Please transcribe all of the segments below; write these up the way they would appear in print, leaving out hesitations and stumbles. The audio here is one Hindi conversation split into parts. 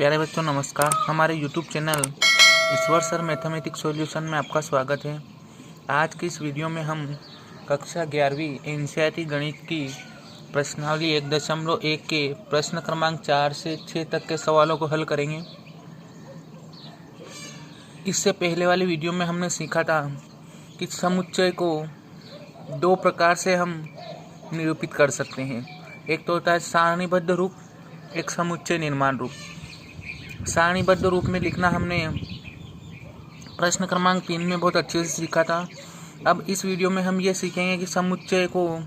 प्यारे बच्चों नमस्कार। हमारे YouTube चैनल ईश्वर सर मैथमेटिक्स सॉल्यूशन में आपका स्वागत है। आज की इस वीडियो में हम कक्षा 11वीं एनसीईआरटी गणित की प्रश्नावली 1.1 के प्रश्न क्रमांक 4 से 6 तक के सवालों को हल करेंगे। इससे पहले वाली वीडियो में हमने सीखा था कि समुच्चय को दो प्रकार से हम निरूपित कर सकते हैं। एक तो होता है सारणीबद्ध रूप, एक समुच्चय निर्माण रूप। सारणीबद्ध रूप में लिखना हमने प्रश्न क्रमांक 3 में बहुत अच्छे से सीखा था। अब इस वीडियो में हम ये सीखेंगे कि समुच्चय को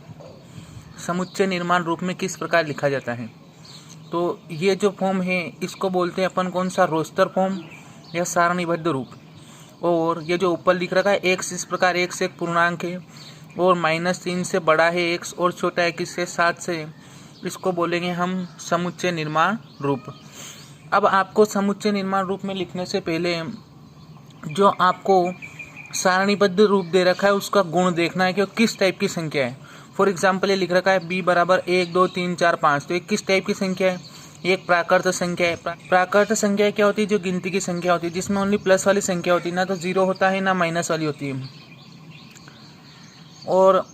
समुच्चय निर्माण रूप में किस प्रकार लिखा जाता है। तो ये जो फॉर्म है इसको बोलते हैं अपन कौन सा, रोस्टर फॉर्म या सारणीबद्ध रूप। और ये जो ऊपर लिख रखा है x इस प्रकार x एक पूर्णांक है और -3 से बड़ा है x और छोटा है किससे, 7 से, इसको बोलेंगे हम समुच्चय निर्माण रूप। अब आपको समुच्चय निर्माण रूप में लिखने से पहले जो आपको सारणीबद्ध रूप दे रखा है उसका गुण देखना है कि वो किस टाइप की संख्या है। फॉर एग्जांपल ये लिख रखा है b बराबर 1 2 3 4 5, तो ये किस टाइप की संख्या है, ये एक प्राकृत संख्या है। प्राकृत संख्या क्या होती है, जो गिनती की संख्या होती है जिसमें ओनली प्लस वाली संख्या होती है, ना तो जीरो होता है ना माइनस वाली होती है। और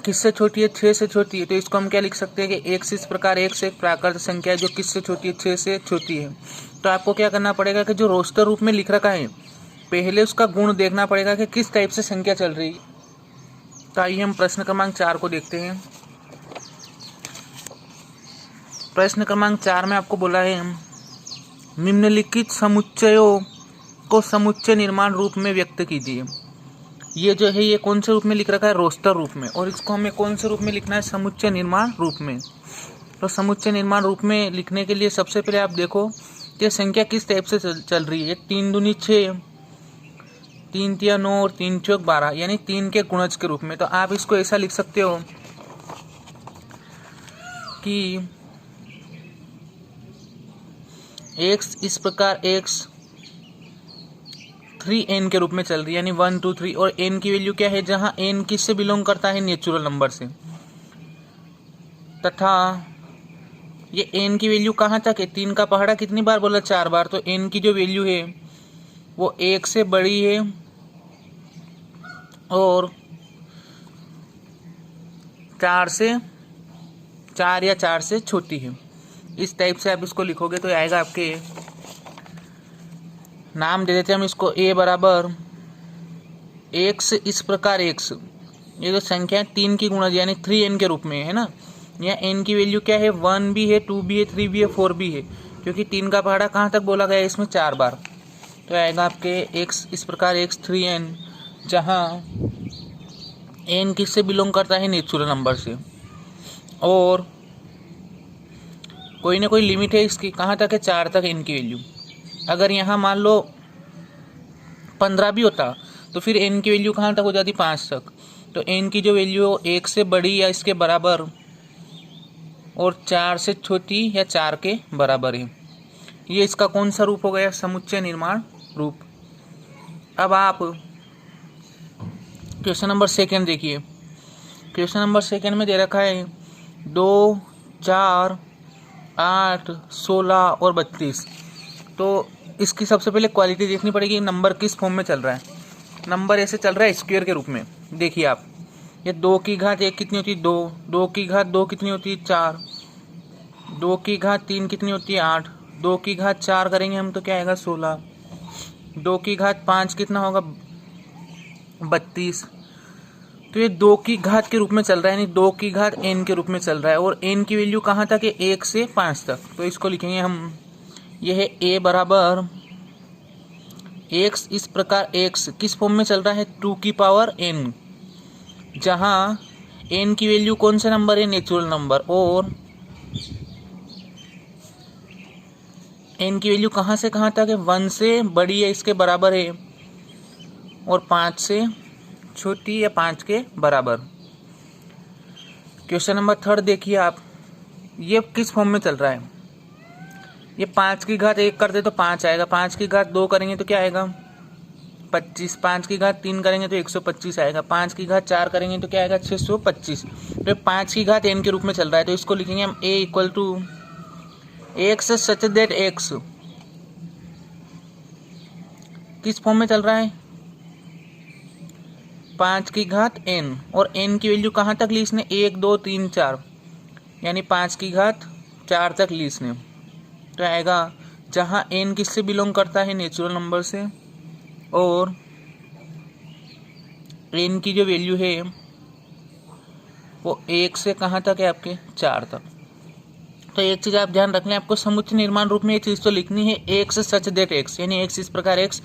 किससे छोटी है, 6 से छोटी है। तो इसको हम क्या लिख सकते हैं कि x इस प्रकार x एक प्राकृत संख्या है जो किससे छोटी है, 6 से छोटी है। तो आपको क्या करना पड़ेगा कि जो रोस्टर रूप में लिख रखा है पहले उसका गुण देखना पड़ेगा कि किस टाइप से संख्या चल रही है। तो आइए हम प्रश्न क्रमांक 4 को देखते हैं। प्रश्न क्रमांक 4 में आपको बोला है निम्नलिखित समुच्चयों को समुच्चय निर्माण रूप में व्यक्त कीजिए। ये जो है ये कौन से रूप में लिख रखा है, रोस्टर रूप में, और इसको हमें कौन से रूप में लिखना है, समुच्चय निर्माण रूप में। तो समुच्चय निर्माण रूप में लिखने के लिए सबसे पहले आप देखो कि संख्या किस टाइप से चल रही है। 3 दूनी 6, 3 तिया 9 और 3 चौक 12, यानी 3 के गुणज के रूप में। तो आप इसको ऐसा लिख सकते हो कि x इस प्रकार x 3n के रूप में चल रही है, यानी 1 2 3, और n की वैल्यू क्या है, जहां n किससे बिलोंग करता है, नेचुरल नंबर से, तथा ये n की वैल्यू कहाँ तक है, 3 का पहाड़ा कितनी बार बोला, 4 बार। तो n की जो वैल्यू है वो 1 से बड़ी है और 4 या 4 से छोटी है। इस टाइप से आप इसको लिखोगे तो आएगा आपके, नाम दे देते हैं हम इसको a बराबर x इस प्रकार x, ये जो संख्या है 3 की गुणज यानी 3n के रूप में है ना। यहाँ n की वैल्यू क्या है, 1 भी है, 2 भी है, 3 भी है, 4 भी है, क्योंकि 3 का पहाड़ा कहाँ तक बोला गया है, इसमें 4 बार। तो आएगा आपके x इस प्रकार x 3n, जहाँ n किससे बिलोंग करता है, नेचुरल नंबर से। और कोई ना कोई लिमिट है इसकी, कहाँ तक है, 4 तक n की वैल्यू। अगर यहाँ मान लो 15 भी होता तो फिर n की वैल्यू कहाँ तक हो जाती, 5 तक। तो n की जो वैल्यू 1 से बड़ी या इसके बराबर और 4 से छोटी या 4 के बराबर है। ये इसका कौन सा रूप हो गया, समुच्चय निर्माण रूप। अब आप क्वेश्चन नंबर 2 देखिए। क्वेश्चन नंबर 2 में दे रखा है 2 4 8 16 और 32। तो इसकी सबसे पहले क्वालिटी देखनी पड़ेगी, नंबर किस फॉर्म में चल रहा है। नंबर ऐसे चल रहा है स्क्वायर के रूप में। देखिए आप, ये 2 की घात 1 कितनी होती है, 2, 2 की घात 2 कितनी होती है, 4, 2 की घात 3 कितनी होती है, 8, 2 की घात 4 करेंगे हम तो क्या आएगा, 16, 2 की घात 5 कितना होगा, 32। तो ये 2 की घात के रूप में चल रहा है, यानी 2 की घात n के रूप में चल रहा है। और n की वैल्यू कहाँ तक है, 1 से 5 तक। तो इसको लिखेंगे हम, यह है a बराबर x इस प्रकार x किस फॉर्म में चल रहा है, 2 की पावर n, जहां n की वैल्यू कौन से नंबर है, नेचुरल नंबर। और n की वैल्यू कहां से कहां तक है, 1 से बड़ी है इसके बराबर है और 5 से छोटी या 5 के बराबर। क्वेश्चन नंबर 3 देखिए आप, ये किस फॉर्म में चल रहा है, ये 5 की घात 1 कर दे तो 5 आएगा, 5 की घात 2 करेंगे तो क्या आएगा, 25, 5 की घात 3 करेंगे तो 125 आएगा, 5 की घात 4 करेंगे तो क्या आएगा, 625। तो 5 की घात n के रूप में चल रहा है। तो इसको लिखेंगे हम a equal to x such that x किस फॉर्म में चल रहा है, 5 की घात n, और n की वैल्यू कहाँ तक ली इसने, 1 2 3 4, यानी 5 की घात 4 तक ली इसने। तो आएगा जहाँ n किससे बिलोंग करता है, नेचुरल नंबर से, और n की जो वैल्यू है वो 1 से कहाँ तक है आपके, 4 तक। तो एक चीज़ आप ध्यान रख लें, आपको समुच्चय निर्माण रूप में ये चीज़ तो लिखनी है, एक्स सच दैट एक्स, यानी एक्स इस प्रकार एक्स।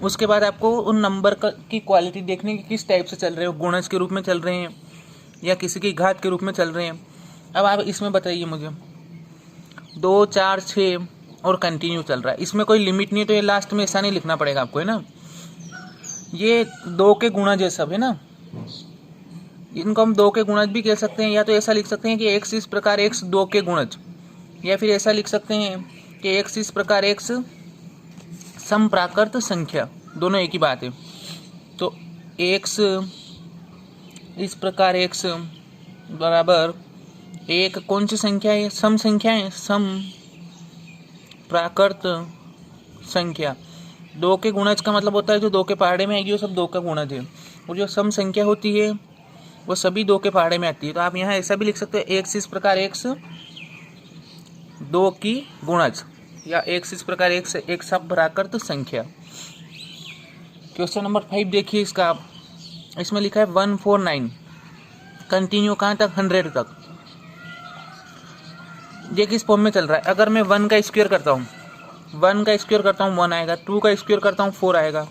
उसके बाद आपको उन नंबर की क्वालिटी देखने की, किस टाइप से चल रहे हो, गुणज के रूप में चल रहे हैं या किसी की घात के रूप में चल रहे हैं। अब आप इसमें बताइए मुझे, 2 4 6 और कंटिन्यू चल रहा है, इसमें कोई लिमिट नहीं है, तो ये लास्ट में ऐसा नहीं लिखना पड़ेगा आपको, है ना। ये 2 के गुणज है सब, है ना। इनको हम 2 के गुणज भी कह सकते हैं, या तो ऐसा लिख सकते हैं कि एक्स इस प्रकार एक्स 2 के गुणज, या फिर ऐसा लिख सकते हैं कि एक्स इस प्रकार एक्स समप्राकृत संख्या, दोनों एक ही बात है। तो एक्स इस प्रकार एक्स बराबर एक कौन सी संख्या है, सम संख्या है, सम प्राकृत संख्या। 2 के गुणज का मतलब होता है जो 2 के पहाड़े में आएगी वो सब 2 का गुणज है, और जो सम संख्या होती है वो सभी 2 के पहाड़े में आती है। तो आप यहाँ ऐसा भी लिख सकते हो, एक्स इस प्रकार एक्स 2 की गुणज, या एक्स इस प्रकार एक्स एक समप्राकृत संख्या। क्वेश्चन नंबर 5 देखिए इसका, इसमें लिखा है 149, कंटिन्यू कहाँ तक, 100 तक। ये किस फॉर्म में चल रहा है, अगर मैं 1 का स्क्वायर करता हूँ, 1 का स्क्वायर करता हूँ 1 आएगा, 2 का स्क्वायर करता हूँ 4 आएगा,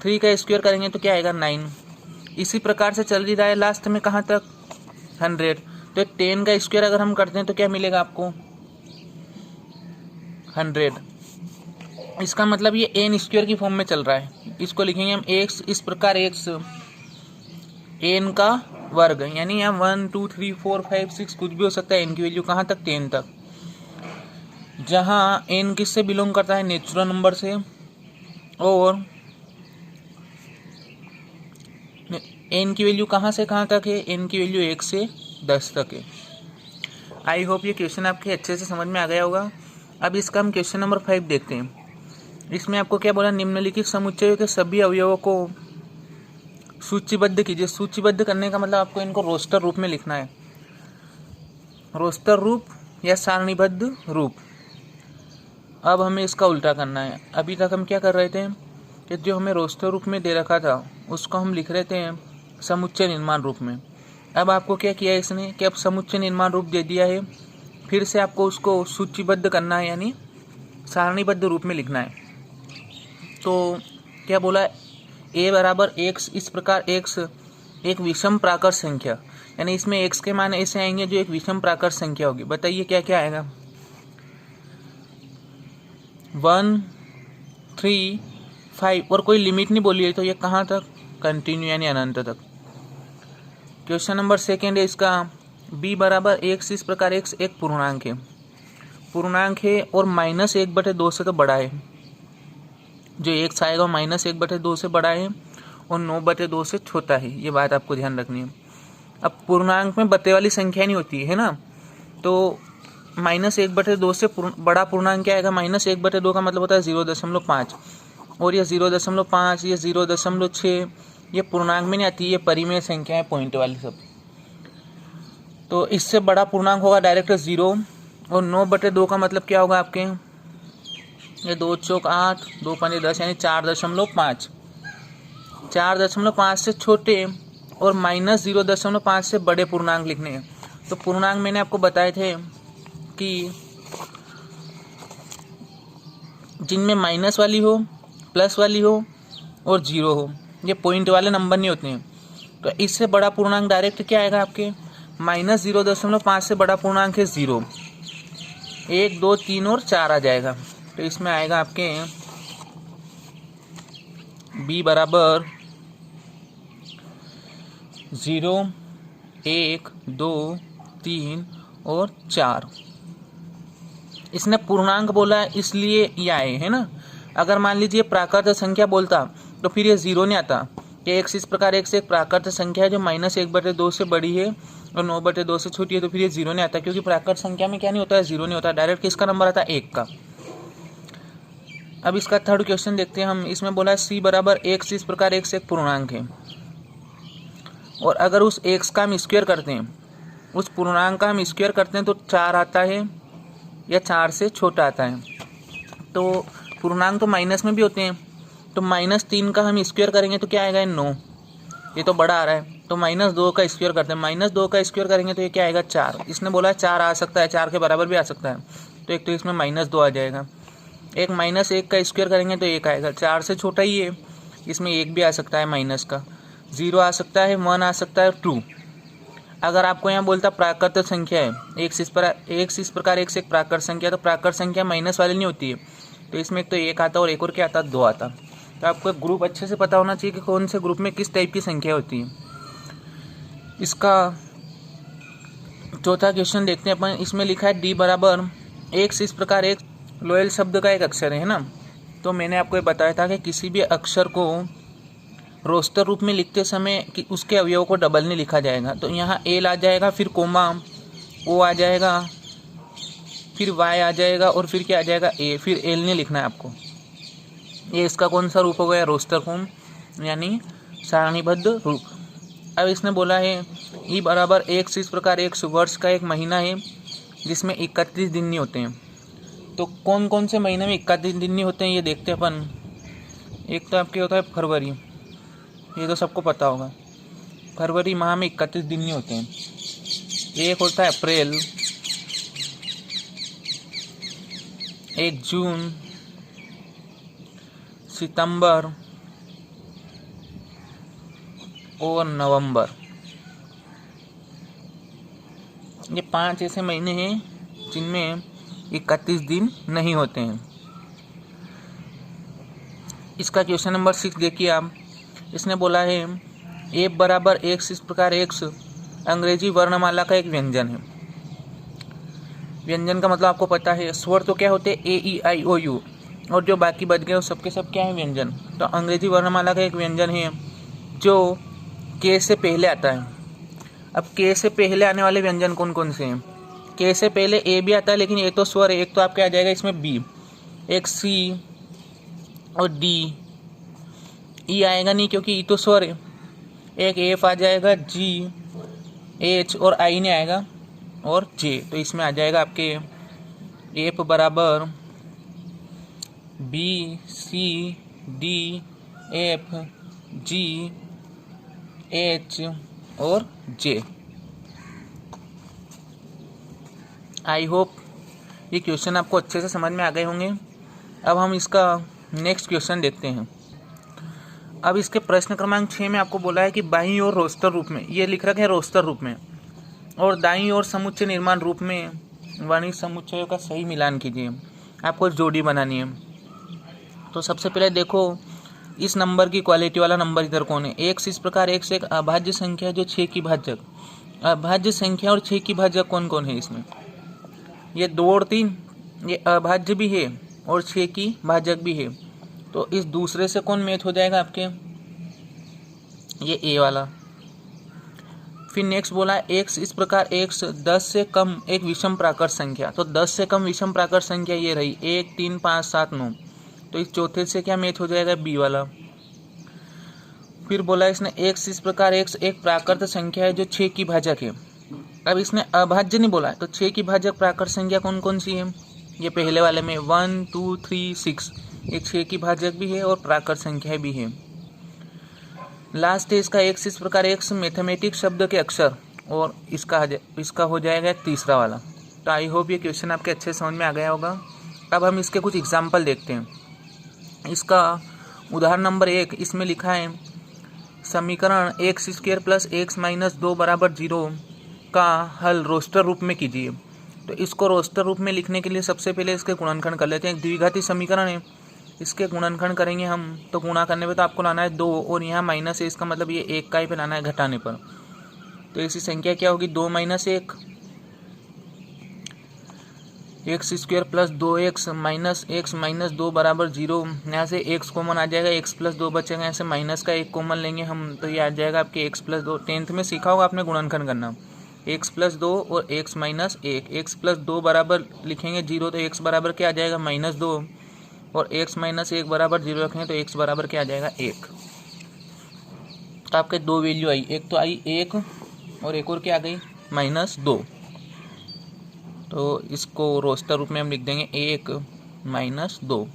3 का स्क्वायर करेंगे तो क्या आएगा, 9। इसी प्रकार से चल ही रहा है, लास्ट में कहाँ तक, 100। तो 10 का स्क्वायर अगर हम करते हैं तो क्या मिलेगा आपको, 100। इसका मतलब ये एन स्क्वायर की फॉर्म में चल रहा है। इसको लिखेंगे हम एक्स इस प्रकार एक्स एन का वर्ग, यानी यहाँ 1 2 3 4 5 6 कुछ भी हो सकता है, एन की वैल्यू कहाँ तक, 10 तक। जहाँ एन किससे बिलोंग करता है, नेचुरल नंबर से, और एन की वैल्यू कहाँ से कहाँ तक है, एन की वैल्यू 1 से 10 तक है। आई होप ये क्वेश्चन आपके अच्छे से समझ में आ गया होगा। अब इसका हम क्वेश्चन नंबर 5 देखते हैं। इसमें आपको क्या बोला, निम्नलिखित समुच्चयों के सभी अवयवों को सूचीबद्ध कीजिए। सूचीबद्ध करने का मतलब आपको इनको रोस्टर रूप में लिखना है, रोस्टर रूप या सारणीबद्ध रूप। अब हमें इसका उल्टा करना है। अभी तक हम क्या कर रहे थे कि जो हमें रोस्टर रूप में दे रखा था उसको हम लिख रहे थे समुच्चय निर्माण रूप में। अब आपको क्या किया इसने कि अब समुच्चय निर्माण रूप दे दिया है, फिर से आपको उसको सूचीबद्ध करना है, यानी सारणीबद्ध रूप में लिखना है। तो क्या बोला, ए बराबर एक्स इस प्रकार एक्स एक विषम प्राकृत संख्या, यानी इसमें एक्स के मान ऐसे आएंगे जो एक विषम प्राकृत संख्या होगी। बताइए क्या क्या आएगा, 1 3 5, और कोई लिमिट नहीं बोली है, तो ये कहाँ तक, कंटिन्यू यानी अनंत तक। क्वेश्चन नंबर 2 है इसका, b बराबर एक्स इस प्रकार एक्स एक पूर्णांक है, पूर्णांक है और -1/2 से तो बड़ा है। जो एक्स आएगा -1/2 से बड़ा है और 9/2 से छोटा है, ये बात आपको ध्यान रखनी है। अब पूर्णांक में बते वाली संख्या नहीं होती है ना, तो -1/2 से बड़ा पूर्णांक क्या आएगा, -1/2 का मतलब होता है 0.5, और ये 0.5 ये 0.6 ये पूर्णांक में नहीं आती, ये परिमेय संख्या है, पॉइंट वाली सब। तो इससे बड़ा पूर्णांक होगा डायरेक्ट 0, और 9/2 का मतलब क्या होगा आपके, ये 2 चौक 8 2 5 10 यानी 4.5। 4.5 से छोटे और -0.5 से बड़े पूर्णांक लिखने हैं। तो पूर्णांक मैंने आपको बताए थे कि जिनमें माइनस वाली हो, प्लस वाली हो और 0 हो, ये पॉइंट वाले नंबर नहीं होते हैं। तो इससे बड़ा पूर्णांक डायरेक्ट क्या आएगा आपके, -0.5 से बड़ा पूर्णांक है 0, 1 2 3 और 4 आ जाएगा। तो इसमें आएगा आपके b बराबर 0 1 2 3 और 4। इसने पूर्णांक बोला है इसलिए ये आए, है ना। अगर मान लीजिए प्राकृत संख्या बोलता तो फिर ये 0 नहीं आता, कि एक्स इस प्रकार एक्स एक प्राकृत संख्या है जो -1/2 से बड़ी है और 9/2 से छोटी है, तो फिर ये 0 नहीं आता, क्योंकि प्राकृत संख्या में क्या नहीं होता है, 0 नहीं होता, डायरेक्ट किसका नंबर आता है, 1 का। अब इसका थर्ड क्वेश्चन देखते हैं हम। इसमें बोला है c बराबर x, इस प्रकार x एक पूर्णांक है और अगर उस x का हम स्क्वायर करते हैं, उस पूर्णांक का हम स्क्वायर करते हैं तो 4 आता है या 4 से छोटा आता है। तो पूर्णांक तो माइनस में भी होते हैं, तो -3 का हम स्क्वायर करेंगे तो क्या आएगा 9, ये तो बड़ा आ रहा है। तो -2 का स्क्वायर करते हैं, -2 का स्क्वायर करेंगे तो ये क्या आएगा 4। इसने बोला है 4 आ सकता है, 4 के बराबर भी आ सकता है, तो एक तो इसमें -2 आ जाएगा। एक -1 का स्क्वायर करेंगे तो 1 आएगा, 4 से छोटा ही है, इसमें 1 भी आ सकता है माइनस का, 0 आ सकता है, 1 आ सकता है, 2। अगर आपको यहाँ बोलता प्राकृत संख्या है, एक इस प्रकार एक से एक प्राकृत संख्या, तो प्राकृत संख्या माइनस वाली नहीं होती है, तो इसमें एक तो 1 आता और एक और क्या आता 2 आता। तो आपको ग्रुप अच्छे से पता होना चाहिए कि कौन से ग्रुप में किस टाइप की संख्या होती है। इसका चौथा क्वेश्चन देखते हैं अपन। इसमें लिखा है d बराबर x, इस प्रकार एक लोयल शब्द का एक अक्षर है ना। तो मैंने आपको ये बताया था कि किसी भी अक्षर को रोस्टर रूप में लिखते समय कि उसके अवयवों को डबल नहीं लिखा जाएगा। तो यहाँ एल आ जाएगा, फिर कोमा, ओ आ जाएगा, फिर वाई आ जाएगा और फिर क्या आ जाएगा ए, फिर एल नहीं लिखना है आपको। ये इसका कौन सा रूप हो गया, रोस्टर फॉर्म यानी सारणीबद्ध रूप। अब इसने बोला है ई बराबर x, इस प्रकार एक वर्ष का एक महीना है जिसमें 31 दिन नहीं होते हैं। तो कौन कौन से महीने में 31 दिन नहीं होते हैं ये देखते हैं अपन। एक तो आपके होता है फरवरी, ये तो सबको पता होगा, फरवरी माह में 31 दिन नहीं होते हैं। एक होता है अप्रैल, एक जून, सितंबर और नवंबर। ये 5 ऐसे महीने हैं जिनमें 31 दिन नहीं होते हैं। इसका क्वेश्चन नंबर 6 देखिए आप। इसने बोला है ए बराबर x, इस प्रकार x अंग्रेजी वर्णमाला का एक व्यंजन है। व्यंजन का मतलब आपको पता है, स्वर तो क्या होते हैं ए ई आई ओ यू, और जो बाकी बच गए वो सबके सब क्या है व्यंजन। तो अंग्रेजी वर्णमाला का एक व्यंजन है जो के से पहले आता है। अब के से पहले आने वाले व्यंजन कौन कौन से हैं। के से पहले ए भी आता है, लेकिन ए तो स्वर है, एक तो आपके आ जाएगा इसमें बी, एक सी और डी। ई आएगा नहीं क्योंकि ई तो स्वर है। एक एफ आ जाएगा, जी, एच और आई नहीं आएगा, और जे। तो इसमें आ जाएगा आपके एफ बराबर बी, सी, डी, एफ, जी, एच और जे। आई होप ये क्वेश्चन आपको अच्छे से समझ में आ गए होंगे। अब हम इसका नेक्स्ट क्वेश्चन देखते हैं। अब इसके प्रश्न क्रमांक 6 में आपको बोला है कि बाईं ओर रोस्टर रूप में, ये लिख रखा है रोस्टर रूप में, और दाईं ओर समुच्चय निर्माण रूप में वर्णित समुच्चयों का सही मिलान कीजिए। आपको जोड़ी बनानी है। तो सबसे पहले देखो इस नंबर की क्वालिटी वाला नंबर इधर कौन है। x, इस प्रकार x एक अभाज्य संख्या है जो 6 की भाजक। अभाज्य संख्या और 6 की भाजक कौन कौन है इसमें, ये 2 और 3, ये अभाज्य भी है और 6 की भाजक भी है। तो इस दूसरे से कौन मैच हो जाएगा आपके, ये ए वाला। फिर नेक्स्ट बोला x, इस प्रकार x 10 से कम एक विषम प्राकृत संख्या। तो 10 से कम विषम प्राकृत संख्या ये रही 1, 3, 5, 7, 9। तो इस चौथे से क्या मैच हो जाएगा, बी वाला। फिर बोला इसने x, इस प्रकार x एक प्राकृत संख्या है जो 6 की भाजक है। अब इसने अभाज्य नहीं बोला है, तो 6 की भाजक प्राकृत संख्या कौन कौन सी है, ये पहले वाले में 1, 2, 3, 6, ये 6 की भाजक भी है और प्राकृत संख्या भी है। लास्ट है इसका x, इस प्रकार x मैथमेटिक्स शब्द के अक्षर, और इसका हो जाएगा तीसरा वाला। तो आई होप ये क्वेश्चन आपके अच्छे समझ में आ गया होगा। अब हम इसके कुछ एग्जाम्पल देखते हैं। इसका उदाहरण नंबर 1, इसमें लिखा है समीकरण x square plus x minus 2 बराबर 0 का हल रोस्टर रूप में कीजिए। तो इसको रोस्टर रूप में लिखने के लिए सबसे पहले इसके गुणनखंड कर लेते हैं। एक द्विघाती समीकरण है, इसके गुणनखंड करेंगे हम। तो गुणा करने पे तो आपको लाना है 2, और यहाँ माइनस है, इसका मतलब ये 1 का ही पे लाना है घटाने पर। तो ऐसी संख्या क्या होगी, 2 minus 1, x square plus 2x minus x minus 2 बराबर 0। यहाँ से x कॉमन आ जाएगा, x प्लस 2 बचेगा, यहाँ से माइनस का 1 कॉमन लेंगे हम, तो ये आ जाएगा आपके x प्लस 2। 10th में सीखा होगा आपने गुणनखंड करना, x प्लस 2 और x माइनस 1। x प्लस 2 बराबर लिखेंगे 0, तो x बराबर क्या आ जाएगा, -2। और x माइनस 1 बराबर 0 रखेंगे तो x बराबर क्या आ जाएगा 1। तो आपके दो वैल्यू आई, एक तो आई 1 और एक और क्या आ गई -2। तो इसको रोस्टर रूप में हम लिख देंगे 1 -2।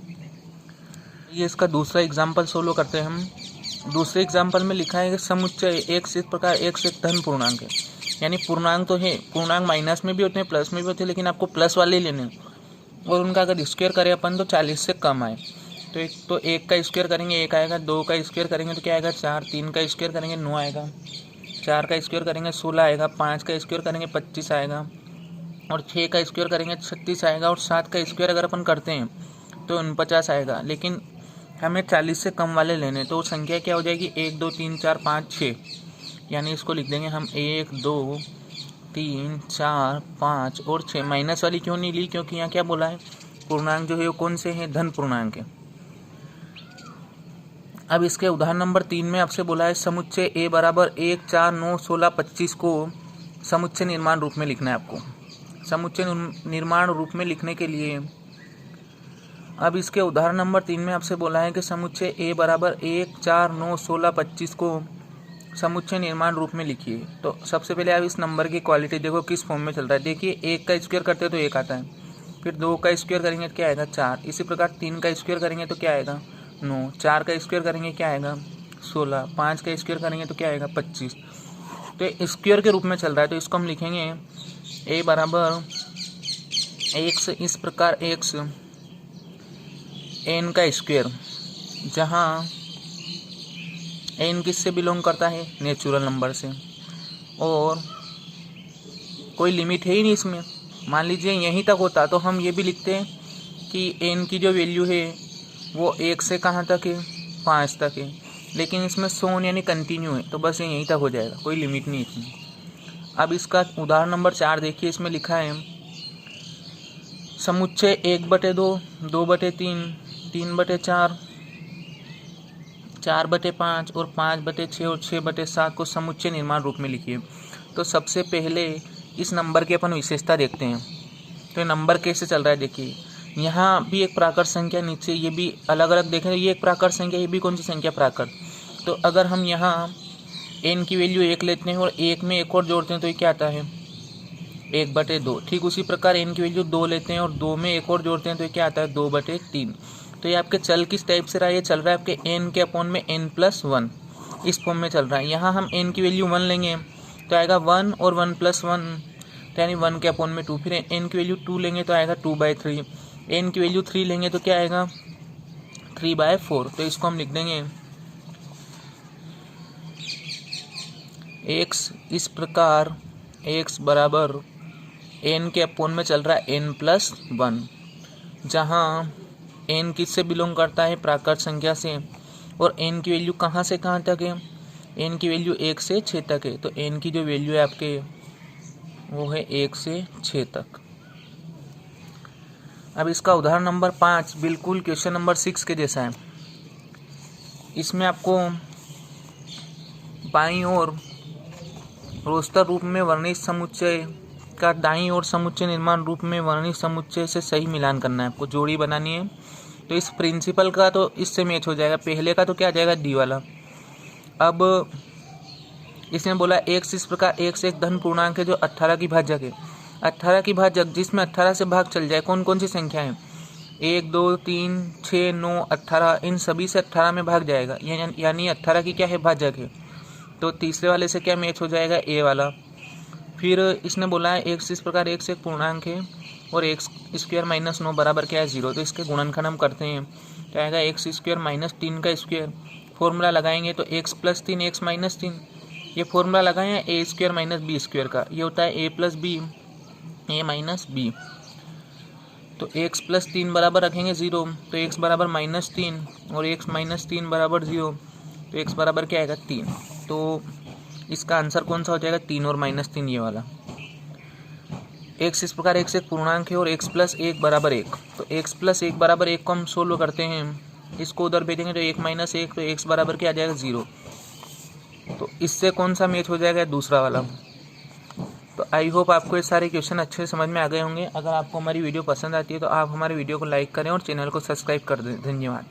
ये इसका दूसरा एग्जाम्पल सोल्व करते हैं हम। दूसरे एग्जाम्पल में लिखा है कि समुच्चय x इस प्रकार x एक धन पूर्णांक है, यानी पूर्णांक तो है, पूर्णांक माइनस में भी होते हैं प्लस में भी होते हैं, लेकिन आपको प्लस वाले लेने हैं और उनका अगर स्क्वायर करें अपन तो 40 से कम आए। तो एक तो 1 का स्क्वायर करेंगे 1 आएगा, 2 का स्क्वायर करेंगे तो क्या आएगा 4, 3 का स्क्वायर करेंगे 9 आएगा, 4 का स्क्वायर करेंगे 16 आएगा, 5 का स्क्वायर करेंगे 25 आएगा, और 6 का स्क्वायर करेंगे 36 आएगा, और 7 का स्क्वायर अगर अपन करते हैं तो 49 आएगा। लेकिन हमें 40 से कम वाले लेने, तो संख्या क्या हो जाएगी 1 2 3 4 5 6, यानी इसको लिख देंगे हम 1 2 3 4 5 और 6। माइनस वाली क्यों नहीं ली, क्योंकि यहाँ क्या बोला है पूर्णांक जो है वो कौन से हैं, धन पूर्णांक है। अब इसके उदाहरण नंबर 3 में आपसे बोला है समुच्चय a बराबर 1 4 9 16 25 को समुच्चय निर्माण रूप में लिखना है आपको। समुच्चय निर्माण रूप में लिखने के लिए अब इसके उदाहरण नंबर 3 में आपसे बोला है कि समुच्चय a बराबर 1 4 9 16 25 को समुच्चय निर्माण रूप में लिखिए। तो सबसे पहले आप इस नंबर की क्वालिटी देखो किस फॉर्म में चल रहा है। देखिए 1 का स्क्वायर करते हैं तो 1 आता है, फिर 2 का स्क्वायर करेंगे तो क्या आएगा 4, इसी प्रकार 3 का स्क्वायर करेंगे तो क्या आएगा 9, 4 का स्क्वायर करेंगे क्या आएगा 16, 5 का स्क्वायर करेंगे तो क्या आएगा 25। तो ये स्क्वायर के रूप में चल रहा है, तो इसको हम लिखेंगे a बराबर x इस प्रकार x n का स्क्वायर, जहाँ n किससे बिलोंग करता है नेचुरल नंबर से, और कोई लिमिट है ही नहीं इसमें। मान लीजिए यहीं तक होता तो हम ये भी लिखते हैं कि n की जो वैल्यू है वो 1 से कहाँ तक है 5 तक है, लेकिन इसमें सोन यानी कंटिन्यू है, तो बस ये यहीं तक हो जाएगा, कोई लिमिट नहीं इसमें। अब इसका उदाहरण नंबर 4 देखिए, इसमें लिखा है समुच्चय 1/2 2/3 3/4 4/5 और 5/6 और 6/7 को समुच्चय निर्माण रूप में लिखिए। तो सबसे पहले इस नंबर की अपन विशेषता देखते हैं। तो नंबर कैसे चल रहा है देखिए, यहाँ भी एक प्राकृत संख्या, नीचे ये भी अलग अलग देखें, ये एक प्राकृत संख्या, ये भी कौन सी संख्या प्राकृत। तो अगर हम यहाँ n की वैल्यू 1 लेते हैं और 1 में एक और जोड़ते हैं तो ये क्या आता है 1/2। ठीक उसी प्रकार n की वैल्यू 2 लेते हैं और 2 में एक और जोड़ते हैं तो ये क्या आता है 2/3। तो ये आपके चल किस टाइप से रहा है, ये चल रहा है आपके n के अपॉन में n+1, इस फॉर्म में चल रहा है। यहाँ हम n की वैल्यू 1 लेंगे तो आएगा 1 और 1+1, तो यानी 1 के अपॉन में 2। फिर n की वैल्यू 2 लेंगे तो आएगा 2/3, n की वैल्यू 3 लेंगे तो क्या आएगा 3/4। तो इसको हम लिख देंगे x इस प्रकार x बराबर n के अपॉन में चल रहा है n+1, जहाँ n किससे बिलोंग करता है प्राकृत संख्या से, और n की वैल्यू कहाँ से कहाँ तक है, n की वैल्यू 1 से 6 तक है। तो n की जो वैल्यू है आपके वो है 1 से 6 तक। अब इसका उदाहरण नंबर 5 बिल्कुल क्वेश्चन नंबर 6 के जैसा है। इसमें आपको बाईं ओर रोस्टर रूप में वर्णित समुच्चय का दाईं ओर समुच्चय निर्माण रूप में वर्णित समुच्चय से सही मिलान करना है, आपको जोड़ी बनानी है। तो इस प्रिंसिपल का तो इससे मैच हो जाएगा, पहले का तो क्या आ जाएगा डी वाला। अब इसने बोला x इस प्रकार x एक धन पूर्णांक है जो 18 की भाजक है। 18 की भाजक जिसमें 18 से भाग चल जाए, कौन कौन सी संख्या है 1 2 3 6 9 18, इन सभी से 18 में भाग जाएगा, यानी 18 की क्या है भाजक है। तो तीसरे वाले से क्या मैच हो जाएगा ए वाला। फिर इसने बोला है x इस प्रकार x एक पूर्णांक है और x² - 9 बराबर क्या है 0। तो इसके गुणनखंड हम करते हैं तो आएगा x² - 3 का स्क्वायर, फॉर्मूला लगाएंगे तो x + 3 x - 3, ये फॉर्मूला लगाएं a² - b² का, ये होता है a + b a - b। तो x + 3 बराबर रखेंगे 0, तो x बराबर -3 और x - 3 बराबर 0, तो x बराबर क्या आएगा 3। तो इसका आंसर कौन सा हो जाएगा 3 और -3 ये वाला। x इस प्रकार x एक पूर्णांक है और x + 1 बराबर 1, तो x + 1 बराबर 1 को हम सोल्व करते हैं, इसको उधर भेजेंगे तो 1 - 1, तो x बराबर क्या आ जाएगा 0। तो इससे कौन सा मैच हो जाएगा दूसरा वाला। तो आई होप आपको ये सारे क्वेश्चन अच्छे से समझ में आ गए होंगे। अगर आपको हमारी वीडियो पसंद आती है तो आप हमारे वीडियो को लाइक करें और चैनल को सब्सक्राइब कर दें। धन्यवाद।